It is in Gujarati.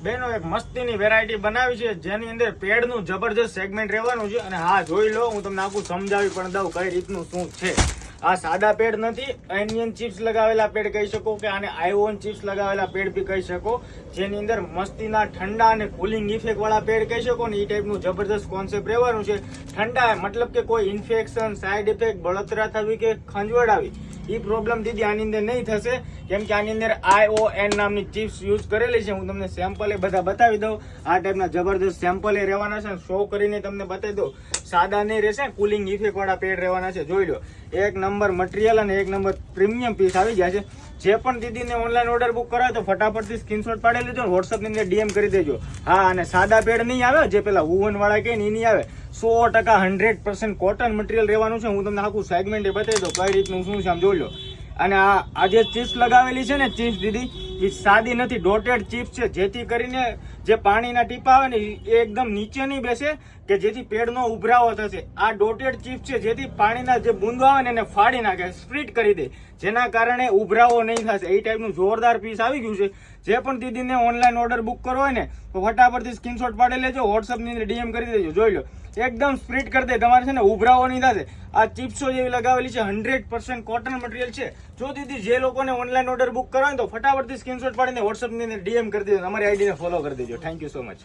બેનો એક મસ્તીની વેરાયટી બનાવી છે જેની અંદર પેડનું જબરજસ્ત સેગમેન્ટ રહેવાનું છે. અને હા જોઈ લો, હું તમને આખું સમજાવી પણ દઉં કઈ રીતનું શું છે. આ સાદા પેડ નથી, એનિયન ચિપ્સ લગાવેલા પેડ કહી શકો કે આને આઈઓન ચિપ્સ લગાવેલા પેડ બી કહી શકો, જેની અંદર મસ્તીના ઠંડા અને કુલિંગ ઇફેક્ટ વાળા પેડ કહી શકો ને એ ટાઈપનું જબરદસ્ત કોન્સેપ્ટ રહેવાનું છે. ઠંડા મતલબ કે કોઈ ઇન્ફેક્શન, સાઇડ ઇફેક્ટ, બળતરા થવી કે ખંજવડ આવી એ પ્રોબ્લેમ દીદી આની અંદર નહીં થશે, કેમ કે આની અંદર ION નામની ચિપ્સ યુઝ કરેલી છે. હું તમને સેમ્પલ એ બધા બતાવી દઉં. આ ટાઈપના જબરદસ્ત સેમ્પલ એ રહેવાના છે, શો કરીને તમને બતાવી દઉં. સાદા નહીં રહેશે, કુલિંગ ઇફેક્ટ વાળા પેડ રહેવાના છે. જોઈ લો, એક નંબર મટીરિયલ અને એક નંબર પ્રીમિયમ પીસ આવી ગયા છે. જે પણ દીદીને ઓનલાઈન ઓર્ડર બુક કરાવે તો ફટાફટથી સ્ક્રીનશોટ પાડી લેજો, વોટ્સઅપ ની અંદર DM કરી દેજો. હા, અને સાદા પેડ નહીં આવે, જે પેલા વુવન વાળા કે નહીં આવે, 100% 100% કોટન મટીરિયલ રહેવાનું છે. હું તમને આખું સેગમેન્ટ એ બતાવી દઉં કઈ રીતનું શું છે, આમ જોઈ લો. અને આ જે ચિપ્સ લગાવેલી છે ને ચિપ્સ દીદી, એ સાદી નથી, ડોટેડ ચિપ્સ છે, જેથી કરીને જે પાણીના ટીપા આવે ને એ એકદમ નીચે નહીં બેસે કે જેથી પેડનો ઉભરાવો થશે. આ ડોટેડ ચિપ્સ છે જેથી પાણીના જે બૂંદો આવે ને એને ફાડી નાખે, સ્પ્લિટ કરી દે, જેના કારણે ઉભરાવો નહીં થશે. એ ટાઈપનું જોરદાર પીસ આવી ગયું છે. જે પણ દીદીને ઓનલાઈન ઓર્ડર બુક કરવો હોય ને તો ફટાફટથી સ્ક્રીનશોટ પાડી લેજો, વોટ્સઅપ ની અંદર DM કરી દેજો. જોઈ લો, એકદમ સ્પ્લિટ કરી દે, તમારે છે ને ઉભરાવો નહીં થશે. આ ચિપ્સો જેવી લગાવેલી છે, 100% કોટન મટીરિયલ છે. જો દીદી જે લોકોને ઓનલાઈન ઓર્ડર બુક કરવાનો તો ફટાફટથી સ્ક્રીનશોટ પાડીને વોટ્સઅપ ની અંદર DM કરી દેજો, અમારી ID ને ફોલો કરી દેજો. Thank you so much.